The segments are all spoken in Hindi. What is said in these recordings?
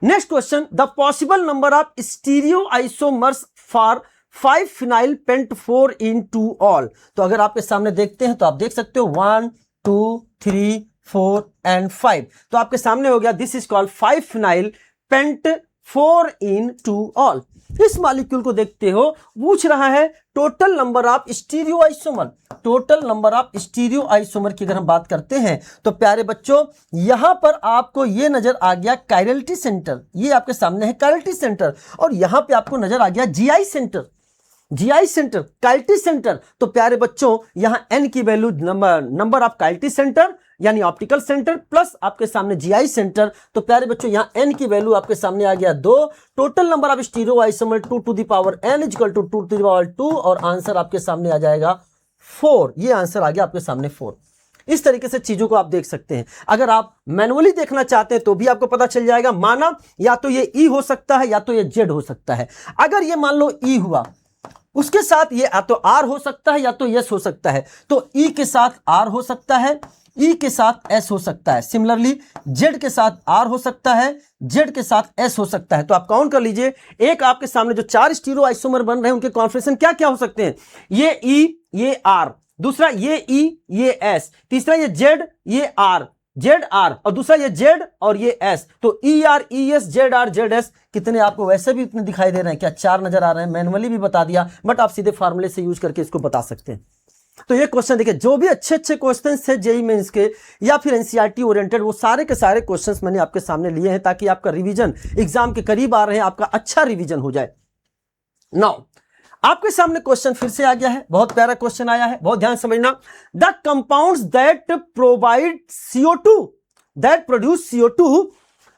Next question, the possible number of stereo isomers for 5 phenyl pent 4 en 2 ol. तो अगर आपके सामने देखते हैं तो आप देख सकते हो 1 2 3 4 एंड 5। तो आपके सामने हो गया this is called 5 phenyl pent 4 en 2 ol. इस मॉलिक्यूल को देखते हो, पूछ रहा है total number of stereo isomer. Total number of stereo isomer की अगर हम बात करते हैं तो प्यारे बच्चों यहां पर आपको ये नजर आ गया कायरल्टी सेंटर, ये आपके सामने है कायरल्टी सेंटर, और यहां पे आपको नजर आ गया GI centre, GI centre, chirality centre. तो प्यारे बच्चों यहां एन की value number of chirality centre यानी ऑप्टिकल सेंटर प्लस आपके सामने जीआई सेंटर। तो प्यारे बच्चों यहां एन की वैल्यू आपके सामने आ गया 2। Total number of stereo isomer 2 to the power n equal to 2 to the power 2 और आंसर आपके सामने आ जाएगा 4। ये आंसर आ गया आपके सामने 4। इस तरीके से चीजों को आप देख सकते हैं। अगर आप मैनुअली देखना चाहते हैं तो भी आपको पता चल जाएगा, माना या तो ये ई हो सकता है या तो ये जेड हो सकता है। अगर ये मान लो ई हुआ, उसके साथ ये या तो आर हो सकता है या तो यस हो सकता है, तो ई के साथ आर हो सकता है, ई के साथ एस हो सकता है। सिमिलरली जेड के साथ आर हो सकता है, जेड के साथ एस हो सकता है। तो आप काउंट कर लीजिए, एक आपके सामने जो 4 स्टीरियो आइसोमर बन रहे हैं उनके कॉन्फिगरेशन क्या क्या हो सकते हैं। ये ई, ये आर, दूसरा ये ई, ये एस, तीसरा ये जेड, ये आर, जेड आर, और दूसरा ये जेड और ये एस। तो E R, E S, Z R, Z S कितने आपको वैसे भी इतने दिखाई दे रहे हैं क्या? 4 नजर आ रहे हैं। मैनुअली भी बता दिया, बट आप सीधे फार्मूले से यूज करके इसको बता सकते हैं। तो ये क्वेश्चन देखिए, जो भी अच्छे अच्छे क्वेश्चंस थे जेईई मेंस के या फिर एनसीईआरटी ओरिएंटेड, वो सारे के सारे क्वेश्चंस मैंने आपके सामने लिए हैं ताकि आपका रिवीजन एग्जाम के करीब आ रहे हैं, आपका अच्छा रिवीजन हो जाए। नाउ आपके सामने क्वेश्चन फिर से आ गया है, बहुत प्यारा क्वेश्चन आया है, बहुत ध्यान समझना। The compounds that provide CO2 that produce CO2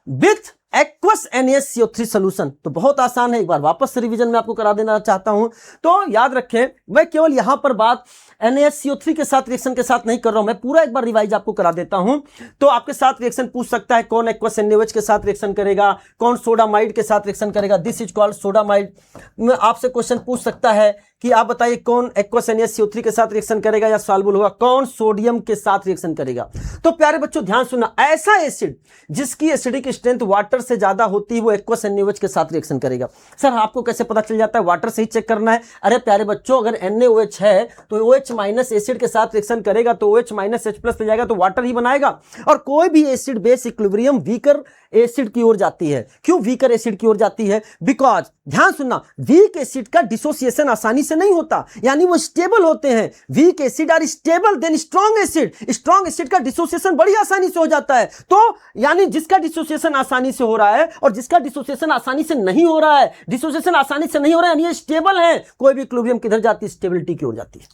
with aqueous NaCO3 solution. तो बहुत आसान है, एक बार वापस से रिवीजन में आपको करा देना चाहता हूं। तो याद रखें, मैं केवल यहां पर बात NaCO3 के साथ रिएक्शन के साथ नहीं कर रहा हूं, मैं पूरा एक बार रिवाइज आपको करा देता हूं। तो आपके साथ रिएक्शन पूछ सकता है, कौन एक्वस NaOH के साथ रिएक्शन करेगा, कौन सोडामाइड के साथ रिएक्शन करेगा, दिस इज कॉल्ड सोडामाइड। आपसे क्वेश्चन पूछ सकता है कि आप बताइए कौन एक्वस NaCO3 के साथ रिएक्शन करेगा या सॉल्युबल होगा, कौन सोडियम के साथ रिएक्शन करेगा। तो प्यारे बच्चों ध्यान सुनना, ऐसा एसिड जिसकी एसिडिक स्ट्रेंथ वाटर से ज्यादा होती है वो एक्वस NaOH के साथ रिएक्शन करेगा। सर आपको कैसे पता चल जाता है? वाटर से ही चेक करना है। अरे प्यारे बच्चों, अगर NaOH है तो OH माइनस एसिड के साथ रिएक्शन करेगा तो OH माइनस H प्लस ले जाएगा तो वाटर ही बनाएगा। और कोई भी acid base equilibrium weaker acid की ओर जाती है। क्यों वीकर एसिड की ओर जाती है? बिकॉज ध्यान सुनना, वीक एसिड का डिसोसिएशन आसानी से नहीं होता, यानी वो स्टेबल होते हैं। Weak acid are stable then strong acid. Strong acid का डिसोसिएशन बड़ी आसानी से हो जाता है। तो यानी जिसका डिसोसिएशन आसानी से हो रहा है और जिसका डिसोसिएशन आसानी से नहीं हो रहा है, डिसोसिएशन आसानी से नहीं हो रहा है यानी ये स्टेबल है। कोई भी इक्विलिब्रियम किधर जाती है? स्टेबिलिटी की ओर जाती है।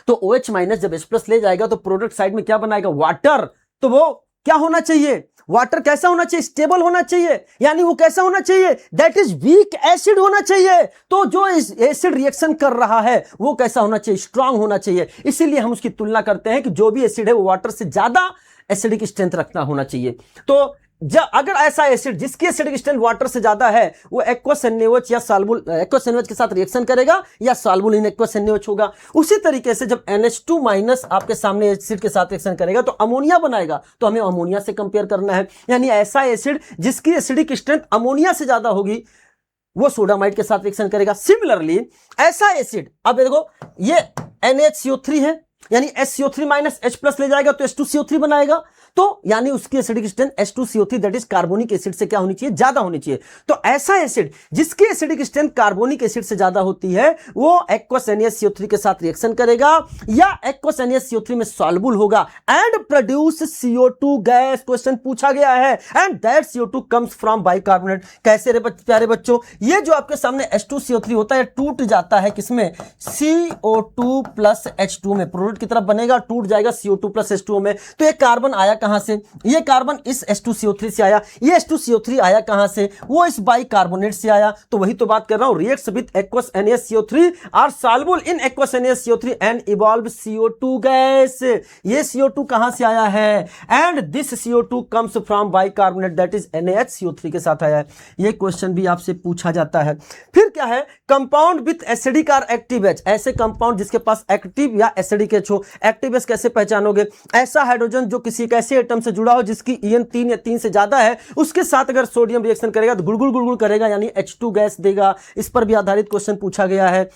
तो OH माइनस जब H प्लस ले जाएगा तो प्रोडक्ट साइड में क्या बनाएगा? वाटर। तो वो क्या होना चाहिए? वाटर कैसा होना चाहिए? स्टेबल होना चाहिए। यानी वो कैसा होना चाहिए? दैट इज वीक एसिड होना चाहिए। तो जो एसिड रिएक्शन कर रहा है वो कैसा होना चाहिए? स्ट्रांग होना चाहिए। इसीलिए हम उसकी तुलना करते हैं कि जो भी एसिड है वो वाटर से ज्यादा एसिडिक स्ट्रेंथ रखना होना चाहिए। तो अगर ऐसा एसिड जिसकी एसिडिक स्ट्रेंथ वाटर से ज्यादा है वो एक्वस NaOH या सॉल्युबल एक्वस NaOH के साथ रिएक्शन करेगा या सॉल्युबल इन एक्वस NaOH होगा। उसी तरीके से जब NH2 माइनस आपके सामने एसिड के साथ रिएक्शन करेगा तो अमोनिया बनाएगा, तो हमें अमोनिया से कंपेयर करना है। यानी ऐसा एसिड जिसकी एसिडिक स्ट्रेंथ अमोनिया से ज्यादा होगी वो सोडामाइड के साथ रिएक्शन करेगा। सिमिलरली ऐसा एसिड, अब देखो ये NaCO3 है, यानी SCO3 माइनस H प्लस ले जाएगा तो H2CO3 बनाएगा। तो यानी उसकी acidic strength H2CO3 that is carbonic acid से क्या होनी चाहिए? ज्यादा होनी चाहिए। तो ऐसा एसिड जिसकी एसिडिक स्ट्रेंथ कार्बोनिक एसिड से ज्यादा होती है वो एक्वस NaCO3 के साथ रिएक्शन करेगा या एक्वस NaCO3 में सॉल्युबल होगा and produce CO2 gas. Question पूछा गया है and that CO2 comes from bicarbonate. कैसे रे प्यारे बच्चों? ये जो आपके सामने H2CO3 होता है टूट जाता है किसमें? CO2 प्लस H2 में। प्रोडक्ट की तरफ बनेगा, टूट जाएगा CO2 प्लस H2O में। तो ये कार्बन आया कहां से? ये कार्बन इस H2CO3 से आया। ये H2CO3 आया कहां से? वो इस बाइकार्बोनेट से आया। तो वही तो बात कर रहा हूं, reacts with aqueous NaCO3 are soluble in aqueous NaCO3 and evolve CO2 gas. ये CO2 कहां से आया है? And this CO2 comes from bicarbonate that is NaHCO3 के साथ आया है। ये क्वेश्चन भी आपसे पूछा जाता है। फिर क्या है? कंपाउंड विथ एसिडिक और एक्टिव H। ऐसे कंपाउंड जिसके पास एक्टिव या एसिडिक H हो। एक्टिव H कैसे पहचानोगे? ऐसा हाइड्रोजन जो किसी एक एसिड ऐसे एटम से जुड़ा हो जिसकी ईएन 3 या 3 से ज्यादा है, उसके साथ अगर सोडियम रिएक्शन करेगा तो गुड़गुड़ गुड़गुड़ करेगा, यानी H2 गैस देगा। इस पर भी आधारित क्वेश्चन पूछा गया है,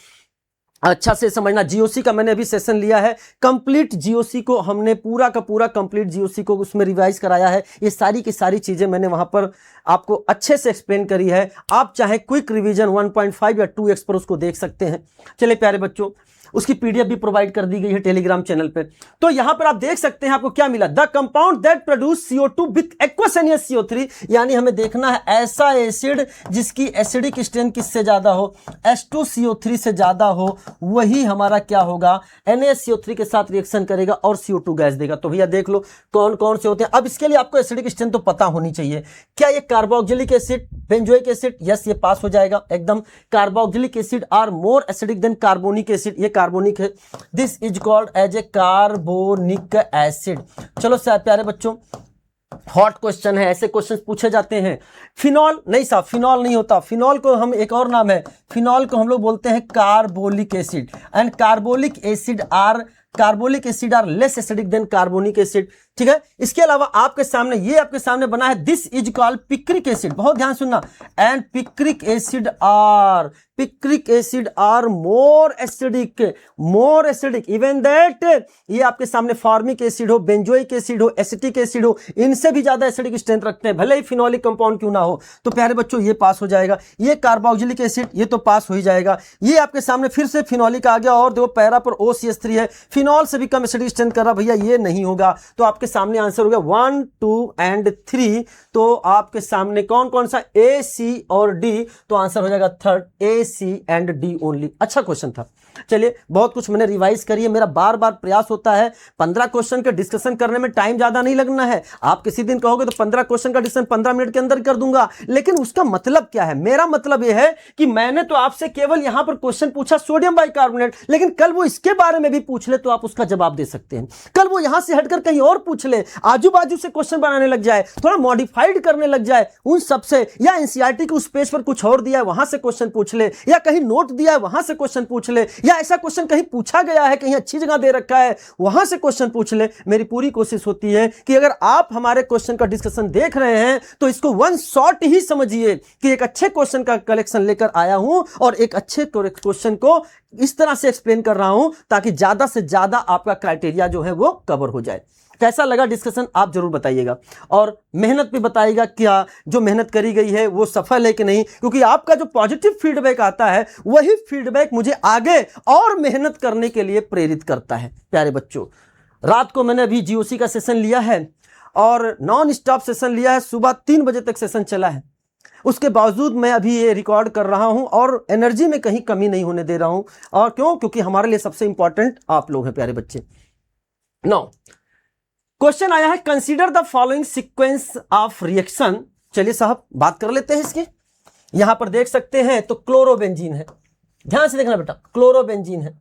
अच्छा से समझना। जीओसी का मैंने अभी सेशन लिया है, कंप्लीट जीओसी को हमने पूरा का पूरा कंप्लीट जीओसी को उसमें रिवाइज कराया है। ये सारी की सारी चीजें मैंने वहां पर आपको अच्छे से एक्सप्लेन करी है। आप चाहे क्विक रिवीजन 1.5 या 2x पर उसको देख सकते हैं। चलिए प्यारे बच्चों, उसकी पीडीएफ भी प्रोवाइड कर दी गई है टेलीग्राम चैनल पे। तो यहां पर आप देख सकते हैं आपको क्या मिला, the compound that produce CO2 with aqueous CO3, यानी हमें देखना है ऐसा एसिड जिसकी एसिडिक स्ट्रेंथ किससे ज्यादा हो, H2CO3 से ज्यादा हो, वही हमारा क्या होगा, NaCO3 के साथ रिएक्शन करेगा और CO2 गैस देगा। तो भैया देख लो कौन कौन से होते हैं। अब इसके लिए आपको एसिडिक स्ट्रेंथ तो पता होनी चाहिए। क्या ये carboxylic acid, benzoic acid, yes ये पास हो जाएगा एकदम। Carboxylic acid are more acidic than carbonic acid, ये कार्बोनिक है। This is called as a carbonic acid. चलो प्यारे बच्चों, हॉट क्वेश्चन है, ऐसे क्वेश्चन पूछे जाते हैं। फिनॉल नहीं साहब, फिनॉल नहीं होता। फिनॉल को हम एक और नाम है, फिनॉल को हम लोग बोलते हैं carbolic acid, and carbolic acid are less acidic than carbonic acid. ठीक है, इसके अलावा आपके सामने बना है this is called picric acid, बहुत ध्यान सुनना, and picric acid are more acidic even that, ये आपके सामने फॉर्मिक एसिड हो, बेंजोइक एसिड हो, एसिटिक एसिड हो, इनसे भी ज्यादा एसिडिक स्ट्रेंथ रखते हैं, भले ही फिनोलिक कंपाउंड क्यों ना हो। तो प्यारे बच्चों ये पास हो जाएगा। ये कार्बोक्सिलिक एसिड ये तो पास हो ही जाएगा। ये आपके सामने फिर से फिनोलिक आ गया और देखो पैरा पर OCH3 है, फिनॉल से भी कम एसिडिक स्ट्रेंथ कर रहा, भैया ये नहीं होगा। तो आपके सामने आंसर हो गया 1, 2 एंड 3। तो आपके सामने कौन कौन सा, A, C और D, तो आंसर हो जाएगा third A, C and D only. अच्छा क्वेश्चन था। चलिए बहुत कुछ मैंने रिवाइज करी है, मेरा बार बार प्रयास होता है 15 क्वेश्चन के डिस्कशन करने में टाइम ज्यादा नहीं लगना है। आप किसी दिन कहोगे तो 15 क्वेश्चन का डिस्कशन 15 मिनट के अंदर कर दूंगा, लेकिन उसका मतलब क्या है, मेरा मतलब यह है कि मैंने तो आपसे केवल यहां पर क्वेश्चन पूछा सोडियम बाइकार्बोनेट, लेकिन कल वो इसके बारे में भी पूछ ले तो आप उसका जवाब दे सकते हैं। कल वो यहां से हटकर कहीं और पूछ ले, आजू बाजू से क्वेश्चन बनाने लग जाए, थोड़ा मॉडिफाइड करने लग जाए उन सबसे, या एनसीईआरटी के उस पेज पर कुछ और दिया है वहां से क्वेश्चन पूछ ले, या कहीं नोट दिया है वहां से क्वेश्चन पूछ ले, या ऐसा क्वेश्चन कहीं पूछा गया है, कहीं अच्छी जगह दे रखा है वहां से क्वेश्चन पूछ ले। मेरी पूरी कोशिश होती है कि अगर आप हमारे क्वेश्चन का डिस्कशन देख रहे हैं तो इसको वन शॉट ही समझिए कि एक अच्छे क्वेश्चन का कलेक्शन लेकर आया हूं और एक अच्छे क्वेश्चन को इस तरह से एक्सप्लेन कर रहा हूं ताकि ज्यादा से ज्यादा आपका क्राइटेरिया जो है वो कवर हो जाए। कैसा लगा डिस्कशन आप जरूर बताइएगा, और मेहनत भी बताइएगा क्या जो मेहनत करी गई है वो सफल है कि नहीं, क्योंकि आपका जो पॉजिटिव फीडबैक आता है वही फीडबैक मुझे आगे और मेहनत करने के लिए प्रेरित करता है। प्यारे बच्चों, रात को मैंने अभी जीओसी का सेशन लिया है और नॉन स्टॉप सेशन लिया है, सुबह 3 बजे तक सेशन चला है। उसके बावजूद मैं अभी ये रिकॉर्ड कर रहा हूं और एनर्जी में कहीं कमी नहीं होने दे रहा हूं। और क्यों? क्योंकि हमारे लिए सबसे इंपॉर्टेंट आप लोग हैं प्यारे बच्चे। नाउ क्वेश्चन आया है, consider the following sequence of reaction. चलिए साहब बात कर लेते हैं इसकी। यहां पर देख सकते हैं तो क्लोरोबेंजीन है, ध्यान से देखना बेटा, क्लोरोबेंजीन है।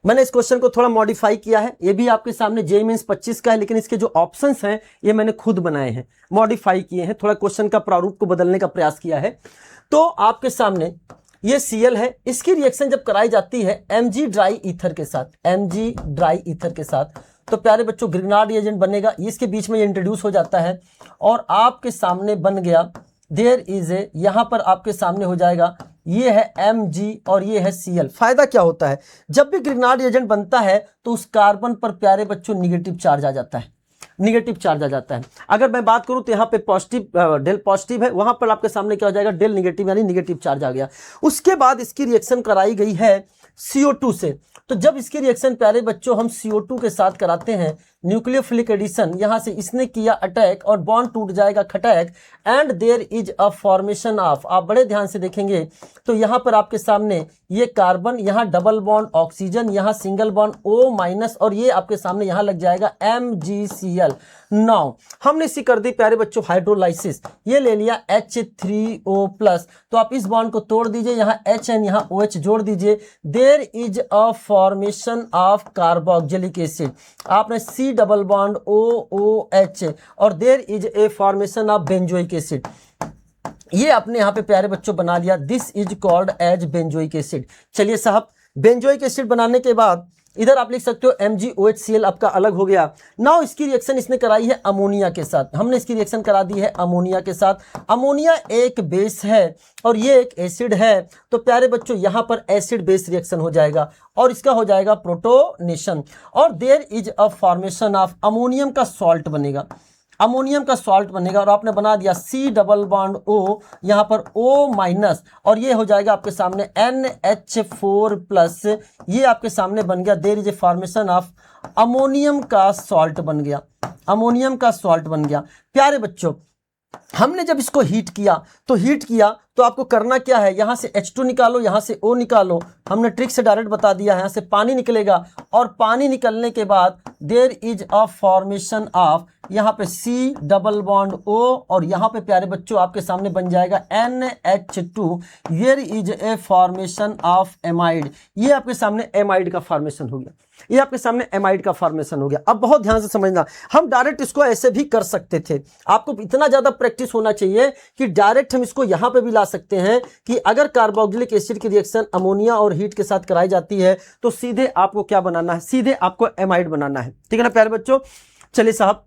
मैंने इस क्वेश्चन को थोड़ा मॉडिफाई किया है, ये भी आपके सामने JEE Mains 25 का है, लेकिन इसके जो ऑप्शंस हैं ये मैंने खुद बनाए हैं, मॉडिफाई किए हैं, थोड़ा क्वेश्चन का प्रारूप को बदलने का प्रयास किया है। तो आपके सामने ये Cl है, इसकी रिएक्शन जब कराई जाती है Mg ड्राई ईथर के साथ, Mg ड्राई ईथर के साथ, तो प्यारे बच्चों ग्रिग्नार्ड रिएजेंट बनेगा। इसके बीच में ये इंट्रोड्यूस हो जाता है और आपके सामने बन गया देयर इज ए, यहां पर आपके सामने हो जाएगा ये है Mg और ये है Cl। फायदा क्या होता है, जब भी ग्रिग्नार्ड रिएजेंट बनता है तो उस कार्बन पर प्यारे बच्चों निगेटिव चार्ज आ जाता है, निगेटिव चार्ज आ जाता है। अगर मैं बात करूं तो यहाँ पे पॉजिटिव, डेल पॉजिटिव है, वहां पर आपके सामने क्या हो जाएगा, डेल निगेटिव, यानी निगेटिव चार्ज आ गया। उसके बाद इसकी रिएक्शन कराई गई है CO2 से। तो जब इसकी रिएक्शन प्यारे बच्चों हम CO2 के साथ कराते हैं, न्यूक्लियोफिलिक एडिशन, यहां से इसने किया अटैक और बॉन्ड टूट जाएगा खटैक, and there is a formation of, आप बड़े ध्यान से देखेंगे तो यहां पर आपके सामने ये कार्बन, यहां डबल बॉन्ड ऑक्सीजन, यहां सिंगल बॉन्ड O-, और ये आपके सामने यहां लग जाएगा MgCl। नाउ हमने इसी कर दी प्यारे बच्चों हाइड्रोलाइसिस, ये ले लिया H3O+, तो आप इस बॉन्ड को तोड़ दीजिए, यहां HN यहां OH जोड़ दीजिए, there is a formation of carboxylic acid, आपने C डबल बॉन्ड OOH, और there is a formation of benzoic acid. ये आपने यहां पे प्यारे बच्चों बना लिया, this is called as benzoic acid. चलिए साहब, बेंजोइक एसिड बनाने के बाद इधर आप लिख सकते हो MgOHCl आपका अलग हो गया। नाउ इसकी रिएक्शन इसने कराई है अमोनिया के साथ, हमने इसकी रिएक्शन करा दी है अमोनिया के साथ। अमोनिया एक बेस है और ये एक एसिड है, तो प्यारे बच्चों यहाँ पर एसिड बेस रिएक्शन हो जाएगा और इसका हो जाएगा प्रोटोनेशन, और there is a formation of ammonium का सॉल्ट बनेगा, अमोनियम का सॉल्ट बनेगा और आपने बना दिया C डबल बॉन्ड O, यहाँ पर O माइनस, और ये हो जाएगा आपके सामने NH4 प्लस, ये आपके सामने बन गया there is a formation of ammonium का सॉल्ट बन गया, अमोनियम का सॉल्ट बन गया। प्यारे बच्चों हमने जब इसको हीट किया तो आपको करना क्या है, यहां से H2 निकालो, यहां से O निकालो, हमने ट्रिक से डायरेक्ट बता दिया है, यहां से पानी निकलेगा और पानी निकलने के बाद there is a formation of, यहाँ पे C डबल बॉन्ड O और यहाँ पे प्यारे बच्चों आपके सामने बन जाएगा NH2, there is a formation of amide, ये आपके सामने एमाइड का फॉर्मेशन हो गया, ये आपके सामने एमाइड का फॉर्मेशन हो गया। अब बहुत ध्यान से समझना, हम डायरेक्ट इसको ऐसे भी कर सकते थे, आपको इतना ज्यादा प्रैक्टिस होना चाहिए कि डायरेक्ट हम इसको यहां पे भी ला सकते हैं कि अगर कार्बोक्सिलिक एसिड की रिएक्शन अमोनिया और हीट के साथ कराई जाती है तो सीधे आपको क्या बनाना है, सीधे आपको एमाइड बनाना है, ठीक है ना प्यारे बच्चों। चलिए साहब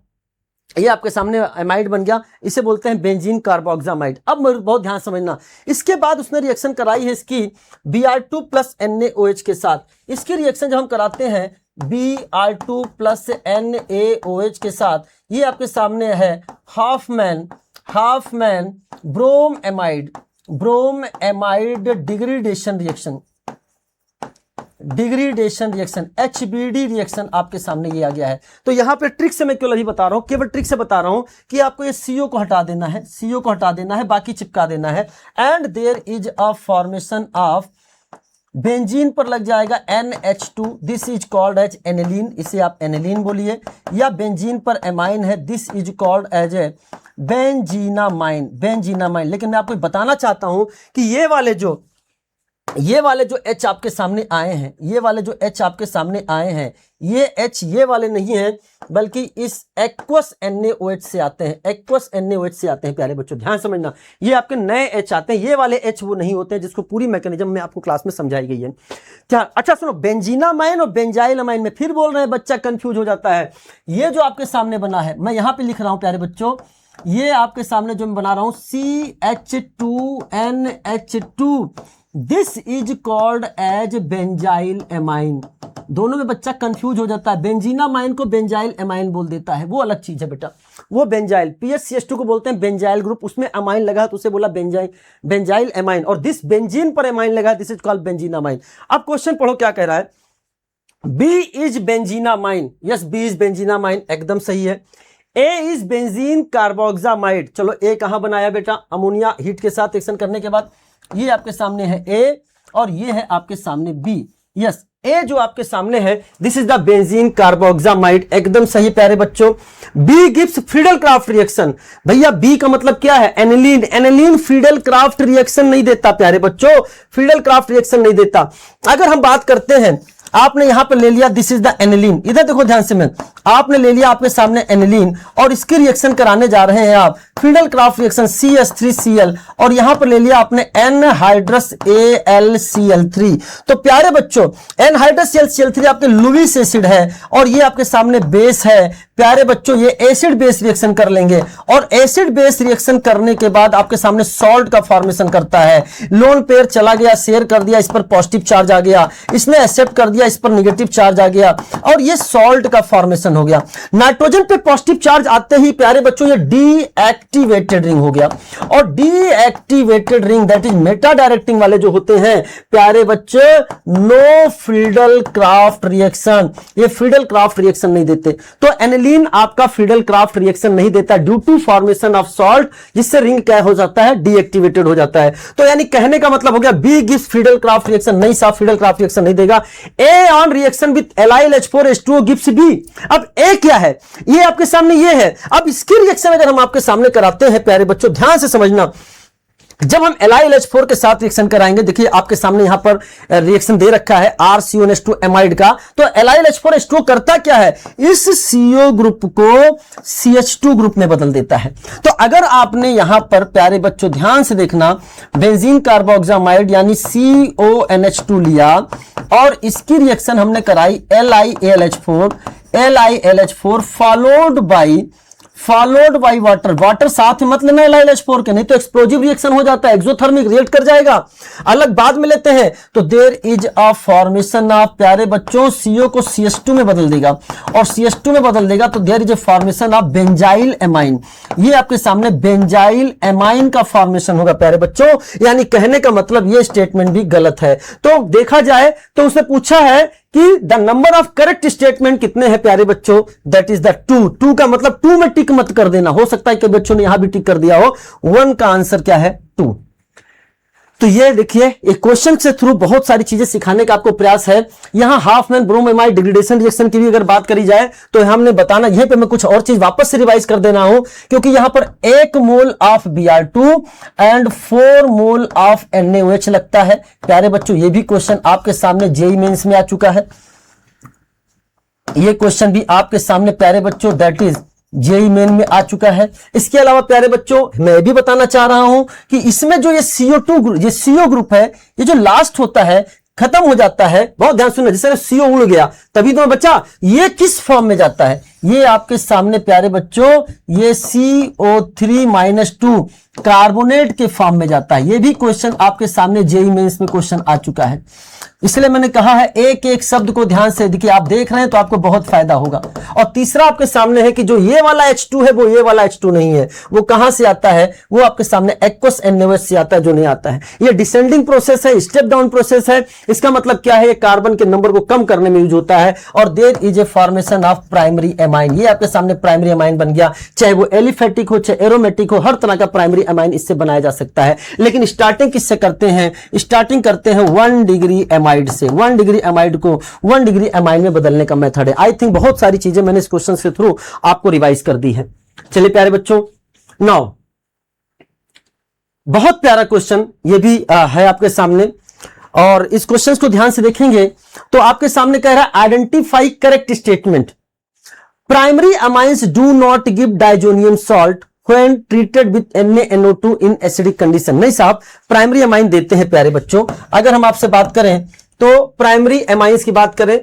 ये आपके सामने एमाइड बन गया, इसे बोलते हैं बेंजीन कार्बोक्सामाइड। अब बहुत ध्यान समझना, इसके बाद उसने रिएक्शन कराई है इसकी Br2 प्लस NaOH के साथ। इसकी रिएक्शन जब हम कराते हैं Br2 प्लस NaOH के साथ, ये आपके सामने है Hofmann bromamide degradation reaction HBD reaction आपके सामने ये आ गया है। तो यहाँ पे ट्रिक से मैं क्यों नहीं बता रहा हूँ, केवल ट्रिक से बता रहा हूँ कि आपको ये CO को हटा देना है, CO को हटा देना है, बाकी चिपका देना है। And there is a formation of, benzene पर लग जाएगा NH2, this is called as aniline, इसे आप एनिलीन बोलिए, या बेंजीन पर एमाइन है, this is called as a benzenamine. लेकिन मैं आपको बताना चाहता हूं कि ये वाले जो H आपके सामने आए हैं, ये वाले जो H आपके सामने आए हैं, ये H ये वाले नहीं हैं, बल्कि इस एक्वस NaOH से आते हैं, एक्वस NaOH से आते हैं। प्यारे बच्चों ध्यान समझना, ये आपके नए H आते हैं, ये वाले H वो नहीं होते हैं, जिसको पूरी मैकेनिज्म में आपको क्लास में समझाई गई है। क्या अच्छा सुनो, बेंजीनामाइन और बेंजाइलमाइन में फिर बोल रहे हैं, बच्चा कंफ्यूज हो जाता है। ये जो आपके सामने बना है, मैं यहां पे लिख रहा हूं प्यारे बच्चों, ये आपके सामने जो मैं बना रहा हूं CH2NH2, this is called as benzyl amine. दोनों में बच्चा कंफ्यूज हो जाता है, बेंजीनामाइन को बेंजाइल एमाइन बोल देता है, वो अलग चीज है बेटा, वो बेंजाइल। PHCH2 को बोलते हैं बेंजाइल ग्रुप, उसमें अमाइन लगा तो उसे बोला बेंजाइल एमाइन, और दिस बेंजीन पर एमाइन लगा, दिस इज कॉल्ड बेंजीनामाइन। अब क्वेश्चन पढ़ो क्या कह रहा है, B is benzenamine, yes B is benzenamine, एकदम सही है। A इज बेंजीन कार्बोक्सामाइड, चलो A कहां बनाया बेटा, अमोनिया हीट के साथ रिएक्शन करने के बाद, ये आपके सामने है A और ये है आपके सामने B, यस A जो आपके सामने है this is the benzene carboxamide, एकदम सही प्यारे बच्चों। B गिव्स फ्रीडल-क्राफ्ट रिएक्शन, भैया B का मतलब क्या है, एनिलीन। एनिलीन फ्रीडल-क्राफ्ट रिएक्शन नहीं देता प्यारे बच्चों, फ्रीडल-क्राफ्ट रिएक्शन नहीं देता। अगर हम बात करते हैं, आपने यहां पर ले लिया दिस इज द एनिलीन, इधर देखो ध्यान से, मैं आपने ले लिया आपके सामने एनिलीन और इसकी रिएक्शन कराने जा रहे हैं आप फ्रीडल-क्राफ्ट रिएक्शन CH3Cl, और यहां पर ले लिया आपने एनहाइड्रस AlCl3। तो प्यारे बच्चों एनहाइड्रस AlCl3 आपके लुईस एसिड है और ये आपके सामने बेस है। प्यारे बच्चों ये एसिड बेस रिएक्शन कर लेंगे और एसिड बेस रिएक्शन करने के बाद आपके सामने सॉल्ट का फॉर्मेशन करता है। लोन पेयर चला गया, शेयर कर दिया, इस पर पॉजिटिव चार्ज आ गया, इसने एक्सेप्ट कर दिया, इस पर नेगेटिव चार्ज आ गया और ये सॉल्ट का फॉर्मेशन हो गया। नाइट्रोजन पे पॉजिटिव चार्ज आते ही प्यारे बच्चों ये डीएक्टिवेटेड रिंग हो गया, और deactivated ring that is meta directing वाले जो होते हैं प्यारे बच्चे, नो फ्रीडल-क्राफ्ट रिएक्शन, ये फ्रीडल-क्राफ्ट रिएक्शन नहीं देते। तो एनिलीन आपका फ्रीडल-क्राफ्ट रिएक्शन नहीं देता due to formation of salt, जिससे रिंग क्या हो जाता है, डीएक्टिवेटेड हो जाता है। तो यानी कहने का मतलब हो गया बी गिव्स फ्रीडल-क्राफ्ट रिएक्शन, नहीं साहब फ्रीडल-क्राफ्ट रिएक्शन नहीं देगा। A on reaction with allyl H4H2O gives B. अब ए क्या है, ये आपके सामने ये है। अब इसकी रिएक्शन अगर हम आपके सामने कराते हैं प्यारे बच्चों ध्यान से समझना, जब हम LiLH4 के साथ रिएक्शन कराएंगे, देखिए आपके सामने यहां पर रिएक्शन दे रखा है RCONH2 एमाइड का, तो LiLH4H2 करता क्या है, इस CO ग्रुप को CH2 ग्रुप में बदल देता है। तो अगर आपने यहां पर प्यारे बच्चों ध्यान से देखना, बेंजीन कार्बोक्सामाइड यानी CONH2 लिया और इसकी रिएक्शन हमने कराई LiLH4 followed by water. Water साथ में मत लेना LiLH4 के, नहीं तो एक्सप्लोजिव रिएक्शन हो जाता है, एक्सोथर्मिक रिएक्ट कर जाएगा। अलग बाद में लेते हैं। तो there is a formation of, प्यारे बच्चों CO को CH2 में बदल देगा और CH2 में बदल देगा तो there is a formation of benzyl amine. ये आपके सामने बेंजाइल एमाइन का फॉर्मेशन होगा प्यारे बच्चों। यानी कहने का मतलब ये स्टेटमेंट भी गलत है। तो देखा जाए तो उसने पूछा है कि the number of correct statement कितने हैं प्यारे बच्चों, दैट इज द 2 का मतलब 2 में टिक मत कर देना, हो सकता है कि बच्चों ने यहां भी टिक कर दिया हो। 1 का आंसर क्या है, 2। तो ये देखिए एक क्वेश्चन से थ्रू बहुत सारी चीजें सिखाने का आपको प्रयास है। यहां हाफमैन ब्रोमोएमाइड डिग्रेडेशन रिएक्शन की भी अगर बात करी जाए तो हमने बताना, यहीं पे मैं कुछ और चीज वापस से रिवाइज कर देना हूं, क्योंकि यहां पर 1 mole of Br2 and 4 mole of NaOH लगता है प्यारे बच्चों। ये भी क्वेश्चन आपके सामने जेईई मेंस में आ चुका है। ये क्वेश्चन भी आपके सामने प्यारे बच्चों दैट इज जेईई मेन में आ चुका है। इसके अलावा प्यारे बच्चों मैं भी बताना चाह रहा हूं कि इसमें जो ये CO2 ग्रुप, ये CO ग्रुप है, ये जो लास्ट होता है खत्म हो जाता है, बहुत ध्यान सुनना, जैसे CO उड़ गया तभी तो बच्चा ये किस फॉर्म में जाता है, ये आपके सामने प्यारे बच्चों ये CO3-2 कार्बोनेट के फॉर्म में जाता है। ये भी क्वेश्चन आपके सामने जेईई मेंस में क्वेश्चन आ चुका है। इसलिए मैंने कहा है एक एक शब्द को ध्यान से देखिए, आप देख रहे हैं तो आपको बहुत फायदा होगा। और तीसरा आपके सामने है कि जो ये वाला H2 है वो ये वाला H2 नहीं है, वो कहां से आता है, वो आपके सामने एक्वस NaOH से आता है, जो नहीं आता है। ये डिसेंडिंग प्रोसेस है, स्टेप डाउन प्रोसेस है। इसका मतलब क्या है, ये कार्बन के नंबर को कम करने में यूज होता है। और there is a formation of primary amine, ये आपके सामने प्राइमरी एमाइन बन गया, चाहे वो एलिफेटिक हो चाहे एरोमेटिक हो, हर तरह का प्राइमरी एमाइन इससे बनाया जा सकता है। लेकिन स्टार्टिंग किससे करते हैं, स्टार्टिंग करते हैं 1 डिग्री एमाइड से। 1 डिग्री एमाइड को 1 डिग्री एमाइन में बदलने का मेथड है। आई थिंक बहुत सारी चीजें मैंने इस क्वेश्चन के थ्रू आपको रिवाइज कर दी है। चलिए प्यारे बच्चों, नाउ बहुत प्यारा क्वेश्चन ये भी है आपके सामने, और इस क्वेश्चन को ध्यान से देखेंगे तो आपके सामने कह रहा है identify correct statement. Primary amines do not give diazonium salt when treated with NaNO2 in acidic condition। नहीं साहब, प्राइमरी अमाइन देते हैं प्यारे बच्चों। अगर हम आपसे बात करें तो प्राइमरी अमाइंस की बात करें,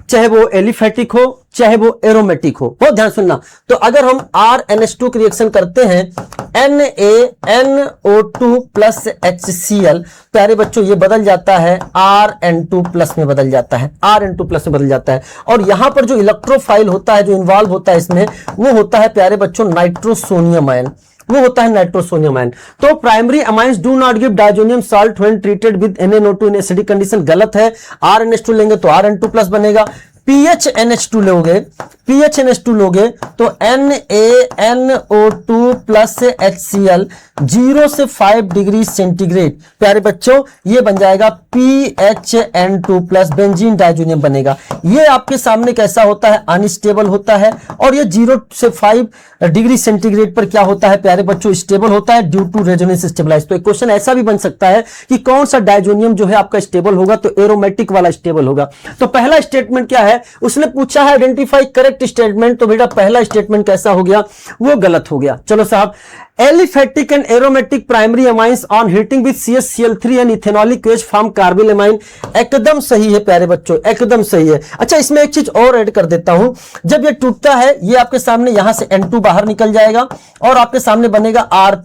चाहे वो एलिफेटिक हो चाहे वो एरोमेटिक हो, बहुत ध्यान सुनना। तो अगर हम RNH2 की रिएक्शन करते हैं NaNO2 प्लस HCl, प्यारे बच्चों ये बदल जाता है Rn2 प्लस में बदल जाता है, Rn2 प्लस में बदल जाता है। और यहां पर जो इलेक्ट्रोफाइल होता है, जो इन्वॉल्व होता है इसमें, वो होता है प्यारे बच्चों नाइट्रोसोनियम आयन, वो होता है नाइट्रोसोनियम आयन। तो primary amines do not give diazonium salt when treated with NaNO2 in acidic condition, गलत है। RNH2 लेंगे तो Rn2 प्लस बनेगा। PHNH2 लोगे, PHNH2 लोगे तो NaNO2 प्लस HCl 0 से 5 डिग्री सेंटीग्रेड, प्यारे बच्चों ये बन जाएगा PHN2 प्लस बेंजीन डाइजोनियम बनेगा। ये आपके सामने कैसा होता है, अनस्टेबल होता है। और ये 0 से 5 डिग्री सेंटीग्रेड पर क्या होता है प्यारे बच्चों, स्टेबल होता है ड्यू टू रेजोनेंस स्टेबलाइज। तो एक क्वेश्चन ऐसा भी बन सकता है कि कौन सा डाइजोनियम जो है आपका स्टेबल होगा, तो एरोमेटिक वाला स्टेबल होगा। तो पहला स्टेटमेंट क्या है, उसने पूछा है आइडेंटिफाई करेक्ट स्टेटमेंट, तो बेटा पहला स्टेटमेंट कैसा हो गया, वो गलत हो गया। चलो साहब, aliphatic and aromatic primary amines on heating with CH-Cl3 and ethanolic OH form carbyl amine, एकदम सही है प्यारे बच्चों, एकदम सही है। अच्छा, इसमें एक चीज और ऐड कर देता हूं, जब ये टूटता है ये आपके सामने यहां से N2 बाहर निकल जाएगा और आपके सामने बनेगा R+,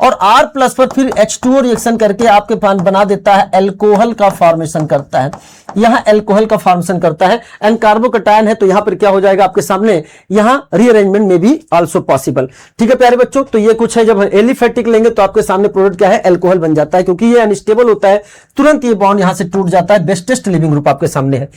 और R+ पर फिर H2O रिएक्शन करके आपके पास बना देता है एल्कोहल का फॉर्मेशन करता है, यहां एल्कोहल का फॉर्मेशन करता है। एंड कार्बोकटायन है तो यहां पर क्या हो जाएगा आपके सामने, यहां रीअरेंजमेंट में भी आल्सो पॉसिबल। ठीक है प्यारे बच्चों, तो ये कुछ है। जब एलिफेटिक लेंगे तो आपके सामने प्रोडक्ट क्या है, एल्कोहल बन जाता है, क्योंकि ये अनस्टेबल होता है, तुरंत ये बॉन्ड यहां से टूट जाता है। बेस्टेस्ट लिविंग ग्रुप आपके सामने है।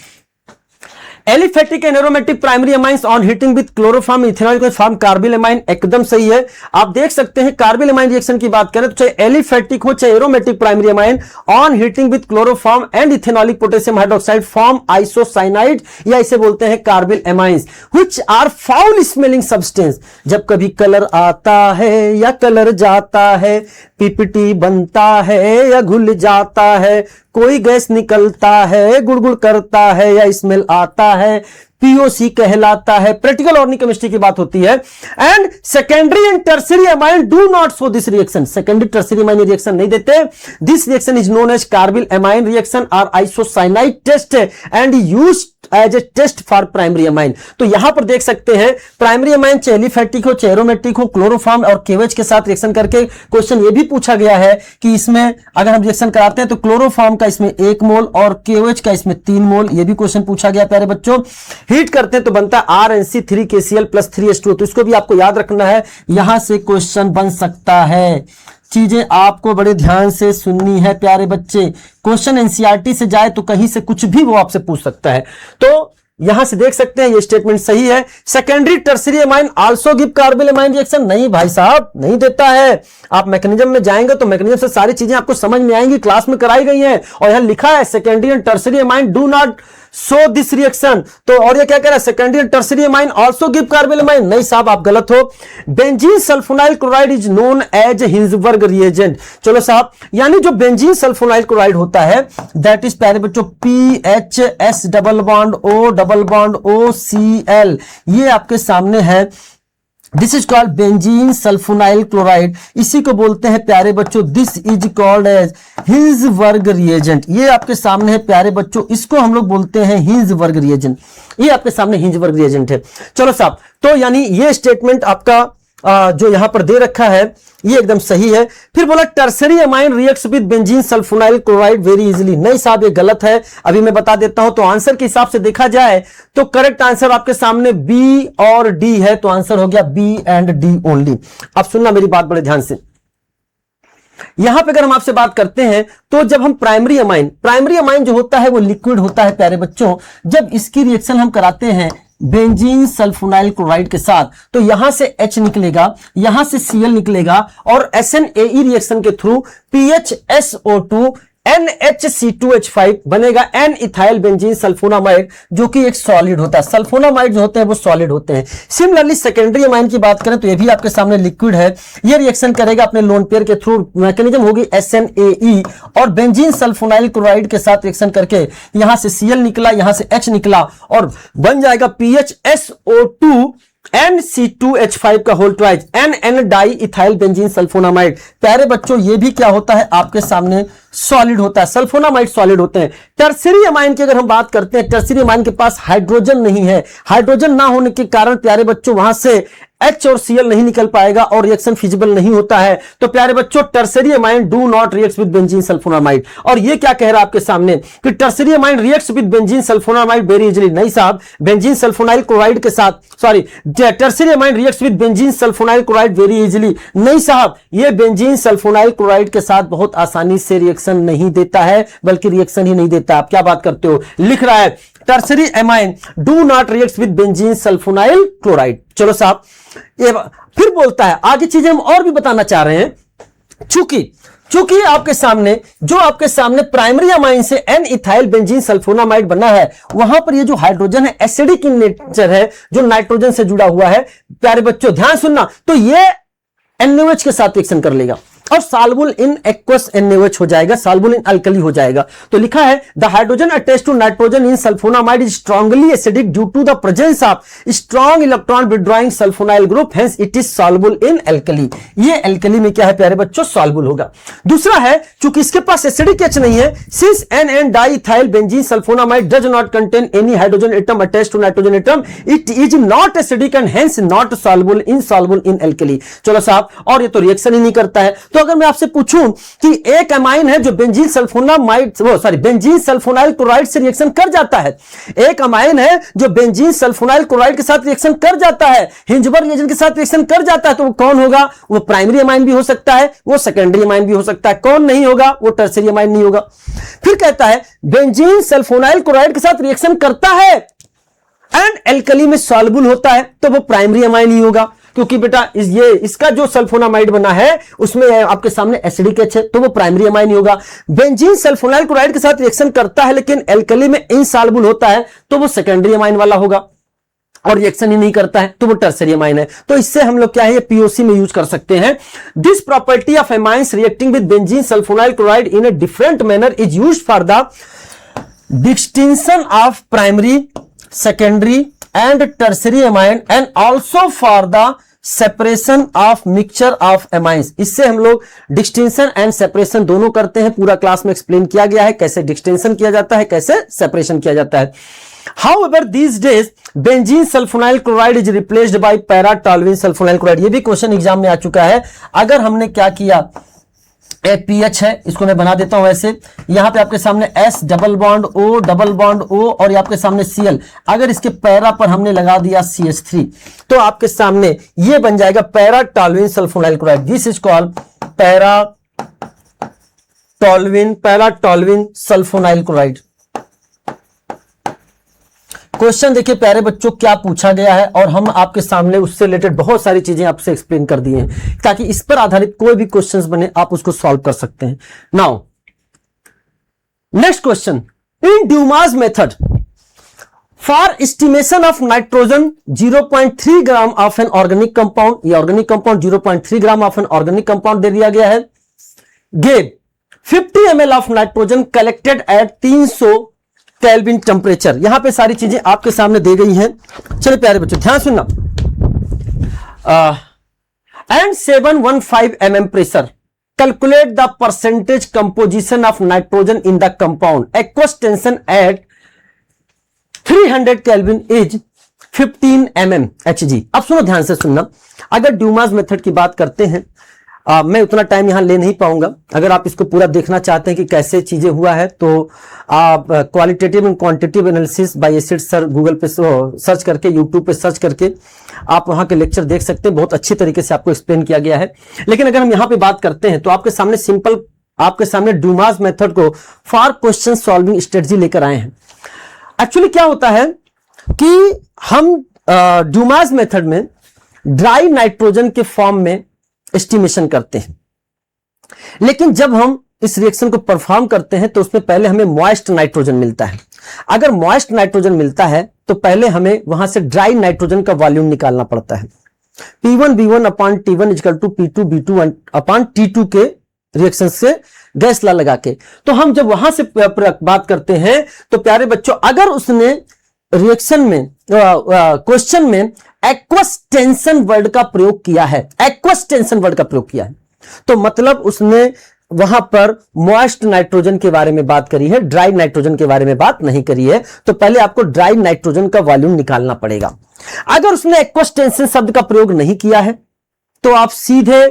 Aliphatic and aromatic primary amines on heating with chloroform ethanol form carbyl amine, एकदम सही है। आप देख सकते हैं कार्बिल अमाइन रिएक्शन की बात करें तो चाहे एलिफेटिक हो चाहे aromatic primary amine on heating with chloroform and ethanolic potassium hydroxide form isocyanide, या इसे बोलते हैं carbyl amines, which are foul smelling substance. जब कभी कलर आता है या कलर जाता है, पीपीटी बनता है या घुल जाता है, कोई गैस निकलता है, गुड़गुड़ करता है या स्मेल आता है, पीओसी कहलाता है। प्रैक्टिकल ऑर्गेनिक केमिस्ट्री की बात होती है। And secondary and tertiary amine do not show this reaction, secondary tertiary amine reaction नहीं देते। This reaction is known as carbylamine reaction और isocyanide test and used as a test for primary amine. तो यहां पर देख सकते हैं प्राइमरी अमाइन चाहे एलिफैटिक हो, चाहे एरोमेटिक हो, क्लोरोफॉर्म और केवेज के साथ रिएक्शन करके क्वेश्चन ये भी पूछा गया है कि इसमें अगर हम रिएक्शन कराते हैं तो क्लोरोफॉर्म का इसमें 1 मोल और केवेज का इसमें 3 मोल, ये भी क्वेश्चन पूछा गया प्यारे बच्चों। हीट करते हैं तो बनता है RNC3KCl प्लस 3H2O, तो इसको भी आपको याद रखना है, यहां से क्वेश्चन बन सकता है। चीजें आपको बड़े ध्यान से सुननी है प्यारे बच्चे, क्वेश्चन एनसीईआरटी से जाए तो कहीं से कुछ भी वो आपसे पूछ सकता है। तो यहां से देख सकते हैं ये स्टेटमेंट सही है। Secondary tertiary amine also give carbyl amine reaction, नहीं भाई साहब नहीं देता है। आप मैकेनिज्म में जाएंगे तो मैकेनिज्म से सारी चीजें आपको समझ में आएंगी, क्लास में कराई गई हैं। और यहां लिखा है secondary and tertiary amine do not show this reaction, तो और ये क्या कह रहा है secondary and tertiary amine also give carbyl amine, नहीं साहब आप गलत हो। Benzene sulphonyl chloride is known as Hinsberg reagent, चलो साहब, यानी जो बेंजीन सल्फोनाइल क्लोराइड होता है दैट इज प्यारे बच्चों PHS double bond O Cl, ये आपके सामने है। This is called benzene sulphonyl chloride, इसी को बोलते हैं प्यारे बच्चों this is called as Hinsberg reagent. ये आपके सामने है प्यारे बच्चों, इसको हम लोग बोलते हैं हिंजबर्ग रिएजेंट, ये आपके सामने हिंजबर्ग रिएजेंट है। चलो साहब, तो यानी ये स्टेटमेंट आपका जो यहां पर दे रखा है ये एकदम सही है। फिर बोला tertiary amine reacts with benzene sulphonyl chloride very easily, नहीं साहब ये गलत है, अभी मैं बता देता हूं। तो आंसर के हिसाब से देखा जाए तो करेक्ट आंसर आपके सामने बी और डी है, तो आंसर हो गया बी एंड डी ओनली। अब सुनना मेरी बात बड़े ध्यान से, यहां पे अगर हम आपसे बात करते हैं तो जब हम प्राइमरी अमाइन जो होता है वो लिक्विड होता है प्यारे बच्चों, जब इसकी रिएक्शन हम कराते हैं बेंजीन सल्फोनाइल क्लोराइड के साथ तो यहां से H निकलेगा, यहां से Cl निकलेगा और SNAE रिएक्शन के थ्रू PHSO2 NHC2H5 बनेगा N इथाइल बेंजीन सल्फोनामाइड, जो कि एक सॉलिड होता है। सल्फोनामाइड जो होते हैं वो सॉलिड होते हैं। सिमिलरली सेकेंडरी अमाइन की बात करें तो ये भी आपके सामने लिक्विड है, ये रिएक्शन करेगा अपने लोन पेयर के थ्रू, मैकेनिज्म होगी SNAE और बेंजीन सल्फोनाइल क्लोराइड के साथ रिएक्शन करके यहां से Cl निकला, यहां से H निकला और बन जाएगा PHSO2 NC2H5 का whole twice NN di ethyl benzene sulphonamide. प्यारे बच्चों ये भी क्या होता है आपके सामने सॉलिड होता है, सल्फोनामाइड सॉलिड होते हैं। टर्शियरी अमाइन की अगर हम बात करते हैं, टर्शियरी अमाइन के पास हाइड्रोजन नहीं है, हाइड्रोजन ना होने के कारण प्यारे बच्चों वहां से H और Cl नहीं निकल पाएगा और रिएक्शन फिजिबल नहीं होता है। तो प्यारे बच्चों tertiary amine do not react with benzene sulphonamide. और ये क्या कह रहा है आपके सामने कि tertiary amine reacts with benzene sulphonamide very easily, नहीं साहब, बेंजीन सल्फोनाइल क्लोराइड के साथ tertiary amine reacts with benzene sulphonyl chloride very easily, नहीं साहब, ये बेंजीन सल्फोनाइल क्लोराइड के साथ बहुत आसानी से रिएक्शन नहीं देता है, बल्कि रिएक्शन ही नहीं देता। आप क्या बात करते हो, लिख रहा है tertiary amine do not react with benzene sulphonyl chloride. चलो साहब, ये फिर बोलता है आगे चीजें हम और भी बताना चाह रहे हैं। चूंकि आपके सामने प्राइमरी अमाइन से N इथाइल बेंजीन सल्फोनामाइड बना है, वहां पर ये जो हाइड्रोजन है एसिडिक इन नेचर है, जो नाइट्रोजन से जुड़ा हुआ है। प्यारे बच्चों ध्यान सुनना, तो ये NaOH के साथ रिएक्शन कर लेगा और सॉल्युबल इन एक्वस NaOH हो जाएगा, सॉल्युबल इन अल्कली हो जाएगा। तो लिखा है the hydrogen attached to nitrogen in sulphonamide is strongly acidic due to the presence of strong electron withdrawing sulphonyl group, hence it is soluble in alkali. ये अल्कली में क्या है प्यारे बच्चों, सॉल्युबल होगा। दूसरा है चूंकि इसके पास एसिडिक H नहीं है, since NN diethyl benzene sulphonamide does not contain any hydrogen atom attached to nitrogen atom, it is not acidic and hence not soluble in alkali. चलो साहब, और ये तो रिएक्शन ही नहीं करता है। तो अगर मैं आपसे पूछूं कि एक अमाइन है जो बेंजीन सल्फोनाइल क्लोराइड से रिएक्शन कर जाता है, एक अमाइन है जो बेंजीन सल्फोनाइल क्लोराइड के साथ रिएक्शन कर जाता है, हिंजबर्ग रिएजेंट के साथ रिएक्शन कर जाता है, तो वो कौन होगा? वो प्राइमरी अमाइन भी हो सकता है, वो सेकेंडरी अमाइन भी हो सकता है। कौन नहीं होगा? वो टर्शियरी अमाइन नहीं होगा। फिर कहता है बेंजीन सल्फोनाइल क्लोराइड के साथ रिएक्शन करता है एंड अल्कली में सॉल्युबल होता है, तो वो प्राइमरी अमाइन ही होगा, क्योंकि बेटा इसका जो सल्फोनामाइड बना है उसमें आपके सामने एसिडिक H है, तो वो प्राइमरी अमाइन ही होगा। बेंजीन सल्फोनाइल क्लोराइड के साथ रिएक्शन करता है लेकिन अल्कली में इनसॉल्युबल होता है, तो वो सेकेंडरी अमाइन वाला होगा। और रिएक्शन ही नहीं करता है तो वो टर्सरी अमाइन है। तो इससे हम लोग क्या है, ये पीओसी में यूज कर सकते हैं। This property of amines reacting with benzene sulphonyl chloride in a different manner is used for the distinction of primary, secondary and tertiary amine and also for the separation of mixture of amines. इससे हम लोग डिस्टिंक्शन एंड सेपरेशन दोनों करते हैं। पूरा क्लास में एक्सप्लेन किया गया है कैसे डिस्टिंक्शन किया जाता है, कैसे सेपरेशन किया जाता है। However, these days benzene sulfonyl chloride is replaced by para-toluene sulfonyl chloride। ये भी क्वेश्चन एग्जाम में आ चुका है। अगर हमने क्या किया, पीएच है, इसको मैं बना देता हूं ऐसे, यहां पे आपके सामने S डबल बॉन्ड O और आपके सामने Cl, अगर इसके पैरा पर हमने लगा दिया CH3 तो आपके सामने ये बन जाएगा para-toluene sulfonyl chloride। This is called para-toluene sulfonyl chloride। Question देखिए प्यारे बच्चों क्या पूछा गया है, और हम आपके सामने उससे रिलेटेड बहुत सारी चीजें आपसे एक्सप्लेन कर दी हैं ताकि इस पर आधारित कोई भी क्वेश्चंस बने आप उसको सॉल्व कर सकते हैं। Now next question, in Dumas method for estimation of nitrogen 0.3 gram of an organic compound, ये organic compound 0.3 gram of an organic compound दे दिया गया है, gave 50 ml of nitrogen collected at 300 kelvin temperature. यहां पे सारी चीजें आपके सामने दी गई हैं। चलिए प्यारे बच्चों ध्यान सुनना, and 715 mm pressure, calculate the percentage composition of nitrogen in the compound, aqueous tension eight 300 kelvin is 15 mm Hg। अब सुनो ध्यान से सुनना, अगर ड्यूमास मेथड की बात करते हैं, मैं उतना टाइम यहां ले नहीं पाऊंगा। अगर आप इसको पूरा देखना चाहते हैं कि कैसे चीजें हुआ है तो आप qualitative and quantitative analysis bye acid sir Google पे सर्च करके, यूट्यूब पे सर्च करके आप वहां के लेक्चर देख सकते हैं। बहुत अच्छी तरीके से आपको एक्सप्लेन किया गया है। लेकिन अगर हम यहां पे बात करते हैं तो आपके सामने सिंपल, आपके सामने ड्यूमास मेथड को फॉर क्वेश्चन सॉल्विंग स्ट्रेटजी लेकर आए हैं। एक्चुअली क्या होता है कि हम ड्यूमास मेथड में ड्राई नाइट्रोजन के फॉर्म में एस्टिमेशन करते हैं, लेकिन जब हम इस रिएक्शन को परफॉर्म करते हैं तो उसमें पहले हमें मॉइस्ट नाइट्रोजन मिलता है। अगर मॉइस्ट नाइट्रोजन मिलता है तो पहले हमें वहां से ड्राई नाइट्रोजन का वॉल्यूम निकालना पड़ता है। P1V1 upon T1 equal to P2V2 upon T2 के रिएक्शन से गैस ला लगा के। तो हम जब वहां से बात करते हैं तो प्यारे बच्चों, अगर उसने रिएक्शन में क्वेश्चन में एक्वस टेंशन वर्ड का प्रयोग किया है, एक्वस टेंशन वर्ड का प्रयोग किया है, तो मतलब उसने वहां पर मॉइस्ट नाइट्रोजन के बारे में बात करी है, ड्राई नाइट्रोजन के बारे में बात नहीं करी है। तो पहले आपको ड्राई नाइट्रोजन का वॉल्यूम निकालना पड़ेगा। अगर उसने एक्वस टेंशन शब्द का प्रयोग नहीं किया है तो आप सीधे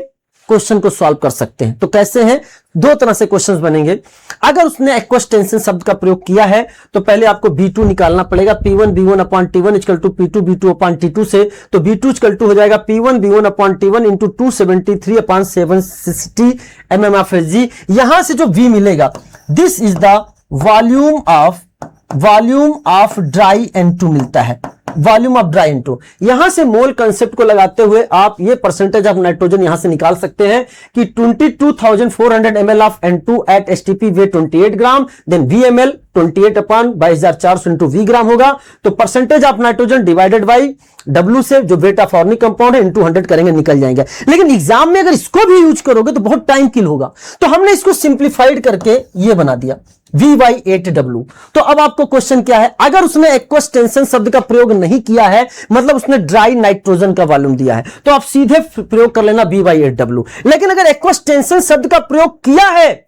क्वेश्चन को सॉल्व कर सकते हैं। तो कैसे हैं, दो तरह से क्वेश्चंस बनेंगे। अगर उसने एक्वस टेंशन शब्द का प्रयोग किया है तो पहले आपको B2 निकालना पड़ेगा, P1V1 upon T1 equal to P2V2 upon T2 से। तो B2 इक्वल टू हो जाएगा P1V1 upon T1 into 273 upon 760 mm of Hg। यहां से जो V मिलेगा, this is the volume of dry N2 मिलता है, वॉल्यूम ऑफ ड्राई N2। यहां से मोल कंसेप्ट को लगाते हुए आप ये परसेंटेज ऑफ नाइट्रोजन यहां से निकाल सकते हैं कि 22,400 ml of N2 at STP weigh 28 gram, then VML 28 upon 22,400 into V gram होगा। तो percentage of nitrogen divided by W से जो वेट ऑफ ऑर्गेनिक कंपाउंड है इंटू 100 करेंगे, निकल जाएंगे। लेकिन एग्जाम में अगर इसको भी यूज करोगे तो बहुत टाइम किल होगा, तो हमने इसको सिंप्लीफाइड करके ये बना दिया V/8W। तो अब आपको क्वेश्चन क्या है, अगर उसने एक्वस टेंशन शब्द का प्रयोग नहीं किया है, मतलब उसने ड्राई नाइट्रोजन का वॉल्यूम दिया है, तो आप सीधे प्रयोग कर लेना V/8W। लेकिन अगर एक्वस टेंशन शब्द का प्रयोग किया है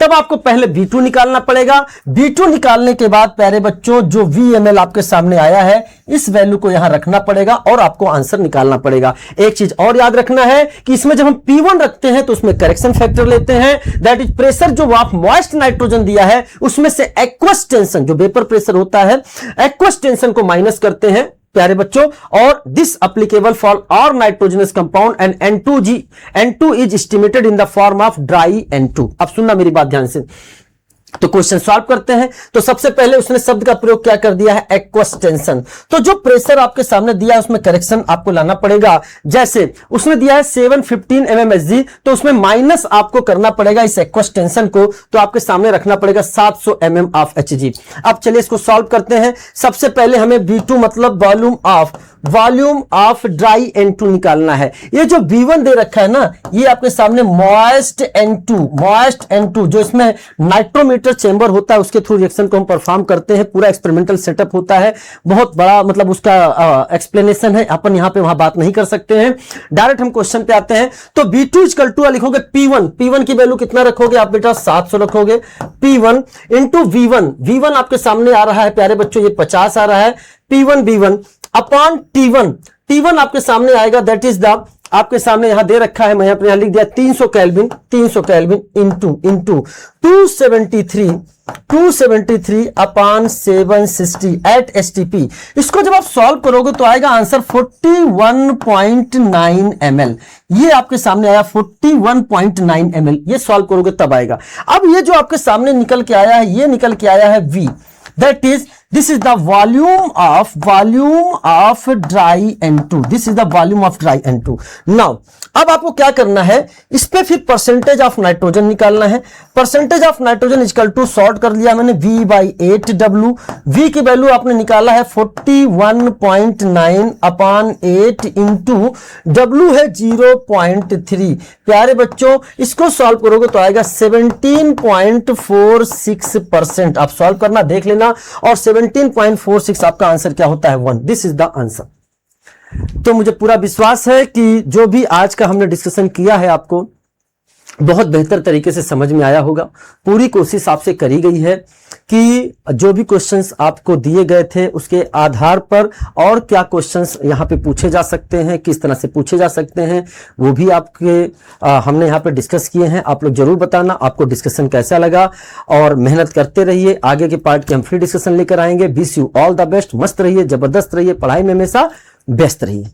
तब आपको पहले B2 निकालना पड़ेगा। B2 निकालने के बाद प्यारे बच्चों जो VML आपके सामने आया है, इस वैल्यू को यहां रखना पड़ेगा और आपको आंसर निकालना पड़ेगा। एक चीज और याद रखना है कि इसमें जब हम P1 रखते हैं तो उसमें करेक्शन फैक्टर लेते हैं, दैट इज प्रेशर जो आप मॉइस्ट नाइट्रोजन दिया है उसमें से एक्वस टेंशन जो वेपर प्रेशर होता है, एक्वस टेंशन को माइनस करते हैं प्यारे बच्चों। और this applicable for all nitrogenous compound and N2 is estimated in the form of dry N2। अब सुनना मेरी बात ध्यान से, तो क्वेश्चन सॉल्व करते हैं। तो सबसे पहले उसने शब्द का प्रयोग क्या कर दिया है, एक्वस टेंशन। तो जो प्रेशर आपके सामने दिया है उसमें करेक्शन आपको लाना पड़ेगा। जैसे उसने दिया है 715 mmHg, तो उसमें माइनस आपको करना पड़ेगा इस एक्वस टेंशन को, तो आपके सामने रखना पड़ेगा 700 mm ऑफ Hg। अब चलिए इसको सॉल्व करते हैं। सबसे पहले हमें V2 मतलब वॉल्यूम ऑफ ड्राई N2 निकालना है। ये जो V1 दे रखा है ना, ये आपके सामने मॉइस्ट N2 जो इसमें नाइट्रोमीटर चेंबर होता है उसके थ्रू रिएक्शन को हम परफॉर्म करते हैं। पूरा एक्सपेरिमेंटल सेटअप होता है, बहुत बड़ा मतलब उसका एक्सप्लेनेशन है, अपन यहां पे वहां बात नहीं कर सकते हैं। डायरेक्ट हम क्वेश्चन पे आते हैं। तो V2 इक्वल टू लिखोगे P1 की वैल्यू कितना रखोगे आप बेटा, 700 रखोगे। P1 इंटू V1 आपके सामने आ रहा है प्यारे बच्चों, ये 50 आ रहा है। P1 अपॉन T1 आपके सामने आएगा, दैट इज द आपके सामने यहां दे रखा है, मैं यहां पर लिख दिया 300 kelvin into 273 upon 760 at STP। इसको जब आप सॉल्व करोगे तो आएगा आंसर 41.9 ml। ये आपके सामने आया 41.9 ml, ये सॉल्व करोगे तब आएगा। अब ये जो आपके सामने निकल के आया है, ये निकल के आया है V, that is this is the volume of dry N2। this is the volume of dry N2। now अब आपको क्या करना है, इस पे फिर परसेंटेज ऑफ नाइट्रोजन निकालना है। Percentage of nitrogen equal to sort कर लिया मैंने V/8W। V की वैल्यू आपने निकाला है 41.9 अपॉन 8 इंटू W है 0.3। प्यारे बच्चों इसको सॉल्व करोगे तो आएगा 17.46%। आप सॉल्व करना देख लेना, और 17.46 आपका आंसर क्या होता है, 1। This is the answer. तो मुझे पूरा विश्वास है कि जो भी आज का हमने डिस्कशन किया है आपको बहुत बेहतर तरीके से समझ में आया होगा। पूरी कोशिश आपसे करी गई है कि जो भी क्वेश्चंस आपको दिए गए थे उसके आधार पर और क्या क्वेश्चंस यहाँ पे पूछे जा सकते हैं, किस तरह से पूछे जा सकते हैं, वो भी हमने यहाँ पे डिस्कस किए हैं। आप लोग जरूर बताना आपको डिस्कशन कैसा लगा, और मेहनत करते रहिए। आगे के पार्ट के हम फिर डिस्कशन लेकर आएंगे। Wish you all the best. मस्त रहिए, जबरदस्त रहिए, पढ़ाई में हमेशा व्यस्त रहिए।